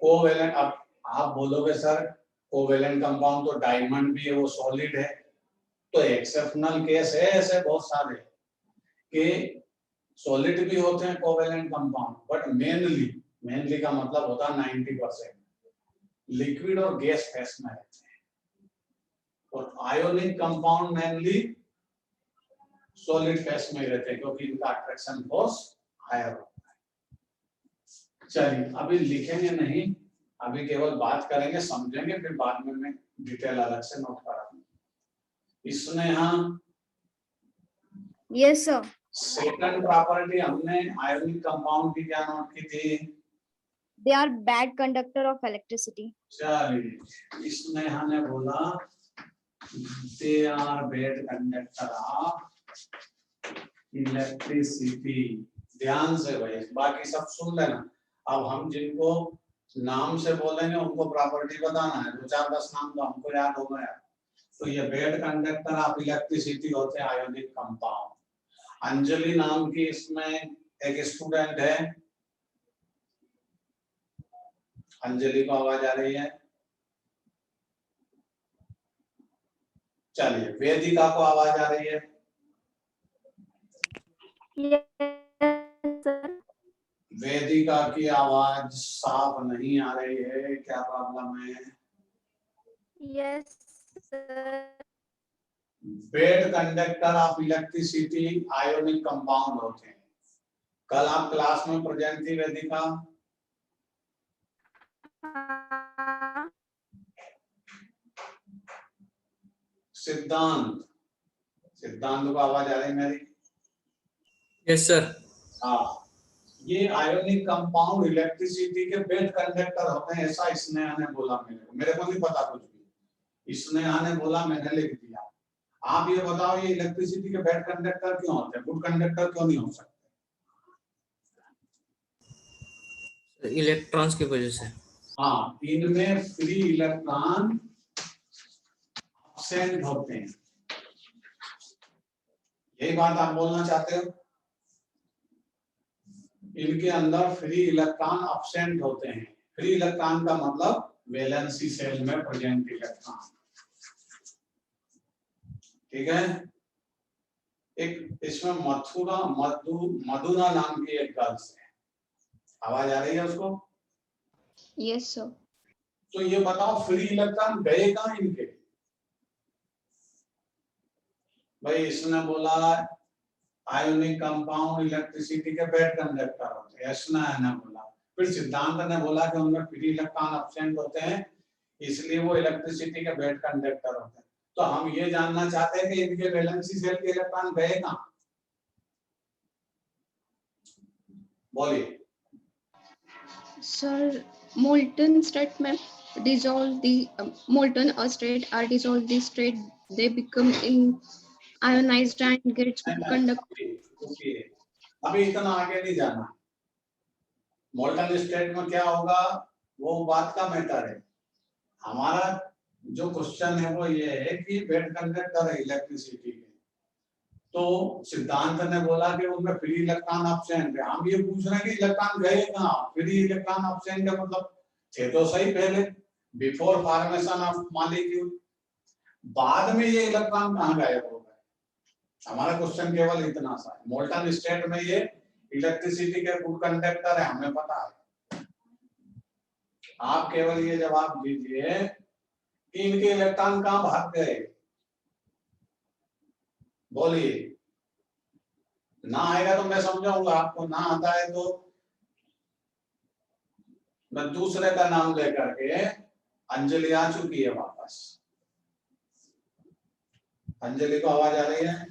कोवेलेंट, अब आप बोलोगे सर कोवेलेंट कंपाउंड तो डायमंड भी है, वो सॉलिड है। तो एक्सेप्शनल केस है ऐसे बहुत सारे कि सॉलिड भी होते हैं कोवेलेंट कंपाउंड, बट मेनली का मतलब होता है 90% लिक्विड और गैस फेस में रहते हैं, और ionic compound mainly solid phase में रहते हैं क्योंकि इनका अट्रैक्शन फोर्स हायर होता है। चलिए अभी लिखेंगे नहीं, अभी केवल बात करेंगे, समझेंगे, फिर बाद में मैं डिटेल अलग से नोट कराऊंगा। इसमें हम Yes, sir. सेकंड प्रॉपर्टी हमने आयोनिक कंपाउंड की क्या नोट की थी? They are bad conductor of electricity. चलिए इसमें हमने बोला they are bad conductor of electricity. ध्यान से भाई, बाकी सब सुन लेना। अब हम जिनको नाम से बोलेंगे उनको प्रॉपर्टी बताना है, 2-4-10 नाम तो हमको याद हो गया। तो ये बैड कंडक्टर ऑफ इलेक्ट्रिसिटी होते हैं आयोनिक कंपाउंड। अंजलि नाम की इसमें एक स्टूडेंट है, अंजलि को आवाज आ रही है? चलिए वेदिका को आवाज आ रही है? Yes, sir. वेदिका की आवाज साफ नहीं आ रही है, क्या प्रॉब्लम है? Yes, sir. Bad conductor of electricity ionic compound होते हैं। कल आप क्लास में प्रेजेंट थी वेदिका? हाँ, सिद्धांत को आवाज आ रही है मेरी? Yes sir. हाँ, ये आयोनिक कंपाउंड इलेक्ट्रिसिटी के बैड कंडक्टर होते हैं, ऐसा स्नेहा ने बोला। मेरे को नहीं पता कुछ भी, स्नेहा ने बोला, मैंने लिख दिया। आप ये बताओ ये इलेक्ट्रिसिटी के बैड कंडक्टर क्यों होते हैं, गुड कंडक्टर क्यों नहीं हो सकते? इलेक्ट्रॉन्स की वजह से। हाँ, इनमें फ्री इलेक्ट्रॉन एब्सेंट होते हैं, यही बात आप बोलना चाहते हो? इनके अंदर फ्री इलेक्ट्रॉन एब्सेंट होते हैं। फ्री इलेक्ट्रॉन का मतलब वैलेंसी सेल में प्रेजेंट इलेक्ट्रॉन, ठीक है। एक इसमें मधुरा नाम की एक गर्ल्स है, आवाज आ रही है उसको? Yes, sir. तो ये बताओ फ्री इलेक्ट्रॉन गए कहाँ इनके? भाई इसने बोला आयोनिक कंपाउंड इलेक्ट्रिसिटी के बैड कंडक्टर होते हैं, ऐसा है बोला। फिर सिद्धांत ने बोला कि उनमें फ्री इलेक्ट्रॉन एब्सेंट होते हैं, इसलिए वो इलेक्ट्रिसिटी के बैड कंडक्टर होते हैं। तो हम ये जानना चाहते हैं कि इनके वैलेंसी सेल के इलेक्ट्रॉन गए कहाँ? बोलिए। Sir, molten state में dissolve the molten state are dissolved the state they become in ionized and gets conduct. अभी इतना आगे नहीं जाना। मोल्टन स्टेट में क्या होगा वो बात का मैटर है। हमारा जो क्वेश्चन है वो ये है कि बैड कंडक्टर है इलेक्ट्रिसिटी के, तो सिद्धांत ने बोला कि उनमें फ्री इलेक्ट्रॉन एब्सेंट है। हम ये पूछ रहे हैं कि इलेक्ट्रॉन गए कहाँ? फ्री इलेक्ट्रॉन एब्सेंट है मतलब थे तो सही पहले, बिफोर फॉर्मेशन ऑफ मॉलिक्यूल, बाद में ये इलेक्ट्रॉन कहाँ गायब हो गए? हमारा क्वेश्चन केवल इतना सा है। मोल्टन स्टेट में ये इलेक्ट्रिसिटी के गुड कंडक्टर है, हमें पता है। आप केवल ये जवाब दीजिए कि इनके इलेक्ट्रॉन कहाँ भाग गए, बोलिए। ना आएगा तो मैं समझाऊंगा आपको, ना आता है तो मैं दूसरे का नाम लेकर के। अंजलि आ चुकी है वापस। अंजलि को आवाज आ रही है?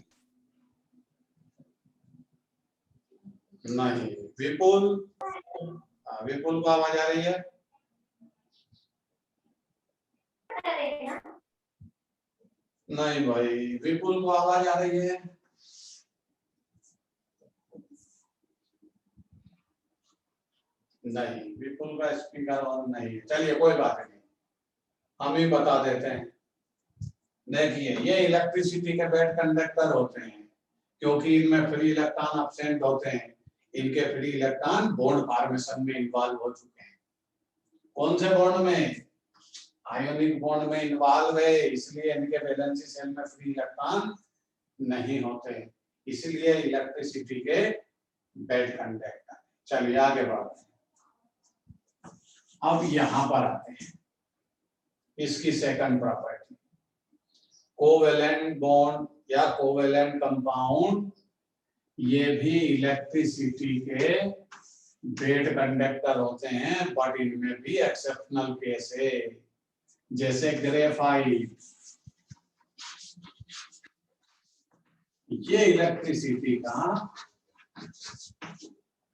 नहीं। विपुल को आवाज आ रही है? नहीं भाई, विपुल को आवाज आ रही है? नहीं, विपुल का स्पीकर ऑन नहीं है। चलिए कोई बात नहीं, हम ही बता देते हैं। देखिए ये इलेक्ट्रिसिटी के बैड कंडक्टर होते हैं क्योंकि इनमें फ्री इलेक्ट्रॉन एब्सेंट होते हैं। इनके फ्री इलेक्ट्रॉन बॉन्ड फॉर्मेशन में इन्वॉल्व हो चुके हैं। कौन से बॉन्ड में? आयोनिक बॉन्ड में इन्वॉल्व है, इसलिए इनके वैलेंसी सेल में फ्री इलेक्ट्रॉन नहीं होते, इसलिए इलेक्ट्रिसिटी के बेड कंडक्टर। चलिए आगे बढ़ते हैं। अब यहां पर आते हैं इसकी सेकंड प्रॉपर्टी, कोवेलेंट बॉन्ड या कोवेलेंट कंपाउंड, ये भी इलेक्ट्रिसिटी के बेड कंडक्टर होते हैं, बट इनमें भी एक्सेप्शनल केस है, जैसे ग्रेफाइट, ये इलेक्ट्रिसिटी का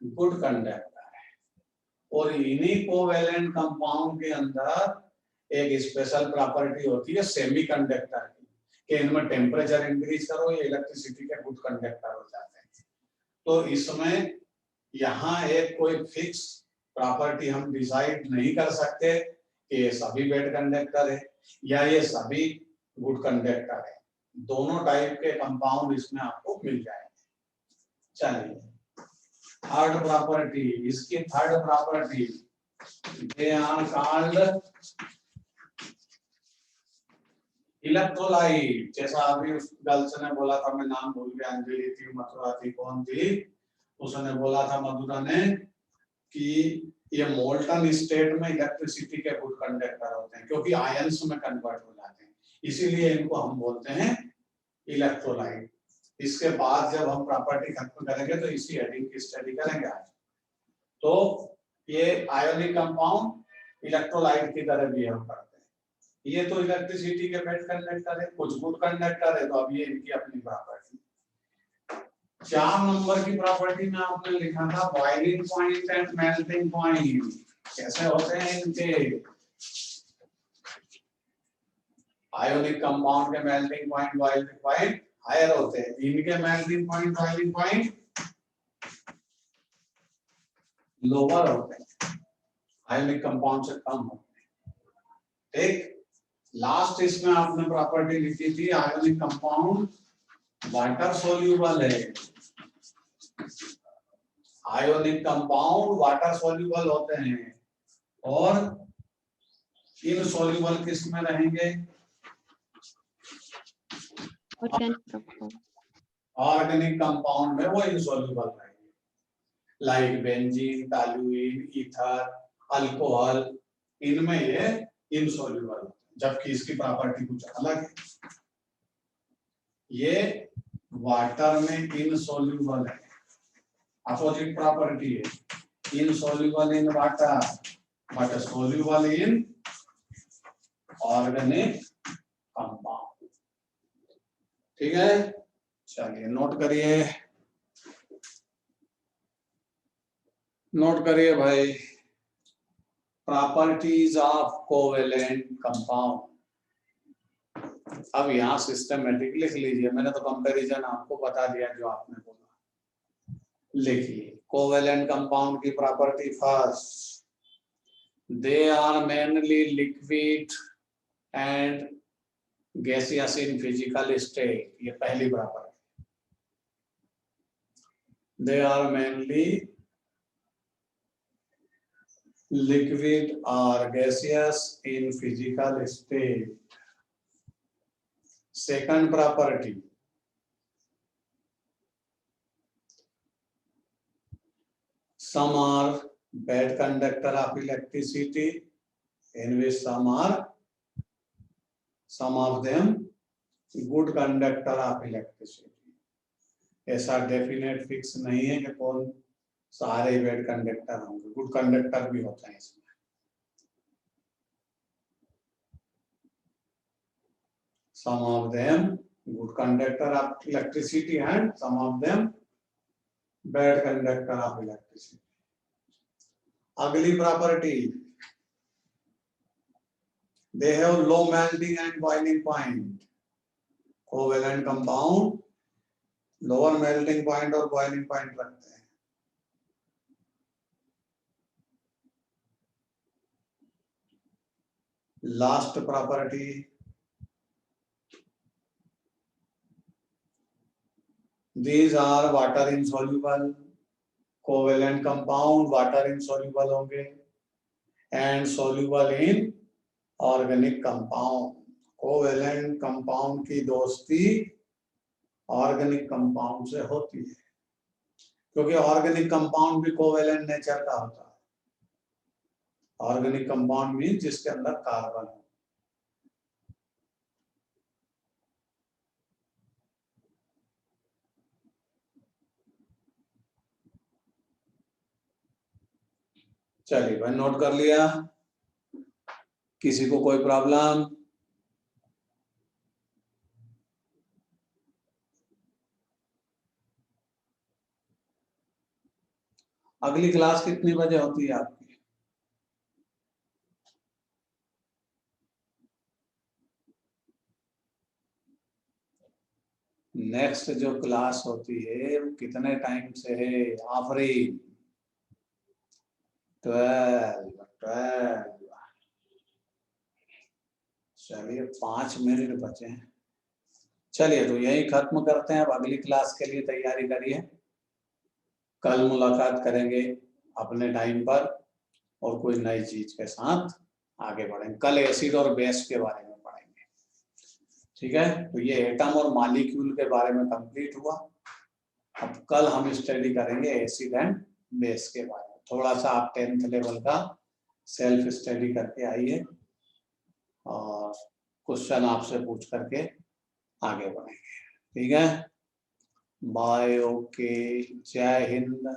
गुड कंडक्टर है। और इन्हीं कोवेलेंट कंपाउंड के अंदर एक स्पेशल प्रॉपर्टी होती है सेमी कंडक्टर की, कि इनमें टेम्परेचर इंक्रीज करो ये इलेक्ट्रिसिटी के गुड कंडक्टर हो जाते हैं। तो इसमें यहाँ एक कोई फिक्स प्रॉपर्टी हम डिसाइड नहीं कर सकते कि ये सभी बेड कंडक्टर है या ये सभी गुड कंडक्टर है, दोनों टाइप के कंपाउंड इसमें आपको मिल जाएंगे। चलिए थर्ड प्रॉपर्टी, इसकी third property, they are called electrolyte. जैसा अभी उस गर्ल्स ने बोला था, मैं नाम भूल गया, अंजलि थी, मथुरा थी, कौन थी, उसने बोला था मधुरा ने कि ये मोल्टन स्टेट में इलेक्ट्रिसिटी के गुड कंडक्टर होते हैं क्योंकि आयंस में कन्वर्ट हो जाते हैं, इसीलिए इनको हम बोलते हैं इलेक्ट्रोलाइट। इसके बाद जब हम प्रॉपर्टी खत्म करेंगे तो इसी हेडिंग की स्टडी करेंगे आज। तो ये आयोनिक कंपाउंड इलेक्ट्रोलाइट की तरह बिहेव करते हैं। ये तो इलेक्ट्रिसिटी के बेड कंडक्टर है, कुछ गुड कंडक्टर है, तो अब ये इनकी अपनी प्रॉपर्टी। 4 नंबर की प्रॉपर्टी में आपने लिखा था boiling point and melting point, कैसे होते हैं इनके। आयोनिक कंपाउंड के melting point boiling point higher होते हैं, इनके melting point boiling point lower होते हैं, आयोनिक कंपाउंड से कम होते हैं। ठीक, लास्ट इसमें आपने प्रॉपर्टी लिखी थी आयोनिक कंपाउंड वाटर सोल्यूबल है। आयोनिक कंपाउंड वाटर सोल्यूबल होते हैं और इनसोल्यूबल किस में रहेंगे, ऑर्गेनिक कंपाउंड में वो इनसोल्यूबल रहेंगे, like benzene, toluene, ether, alcohol, इनमें ये इनसोल्यूबल, जबकि इसकी प्रॉपर्टी कुछ अलग है, ये वाटर में इनसोल्यूबल है, अपोजिट प्रॉपर्टी है, insoluble in water but soluble in organic compound. ठीक है, चलिए नोट करिए, नोट करिए भाई, प्रॉपर्टीज ऑफ कोवेलेंट कंपाउंड। अब यहाँ सिस्टमेटिक लिख लीजिए, मैंने तो कंपैरिजन आपको बता दिया जो आपने बोला। लिखिए कोवेलेंट कंपाउंड की property first, they are mainly liquid and gaseous in physical state, ये पहली property. They are mainly liquid और gaseous in physical state. Second property, some are bad conductor of electricity, in which some of them good conductor of electricity. ऐसा definite fix नहीं है कि कौन सारे bad conductor होंगे, गुड कंडक्टर भी होते हैं इसमें। Some of them good conductor of electricity and some of them bad conductor of electricity. अगली property, they have low melting and boiling point. Covalent compound lower melting point और boiling point रखते हैं। Last property, these are water insoluble, covalent compound water insoluble होंगे and soluble in organic compound. Covalent compound की दोस्ती organic compound से होती है, क्योंकि ऑर्गेनिक कंपाउंड भी कोवेलेंट नेचर का होता है। ऑर्गेनिक कंपाउंड मीन जिसके अंदर कार्बन हो। चलिए भाई, नोट कर लिया? किसी को कोई प्रॉब्लम? अगली क्लास कितनी बजे होती है आपकी? नेक्स्ट जो क्लास होती है वो कितने टाइम से है? आफरीन 12। चलिए 5 मिनट बचे हैं। चलिए तो यही खत्म करते हैं। अब अगली क्लास के लिए तैयारी करिए। कल मुलाकात करेंगे अपने टाइम पर और कोई नई चीज के साथ आगे बढ़ेंगे। कल एसिड और बेस के बारे में पढ़ेंगे, ठीक है? तो ये एटम और मॉलिक्यूल के बारे में कंप्लीट हुआ। अब कल हम स्टडी करेंगे एसिड एंड बेस के बारे में। थोड़ा सा आप 10th लेवल का सेल्फ स्टडी करके आइए और क्वेश्चन आपसे पूछ करके आगे बढ़ेंगे, ठीक है? बाय। ओके, जय हिंद।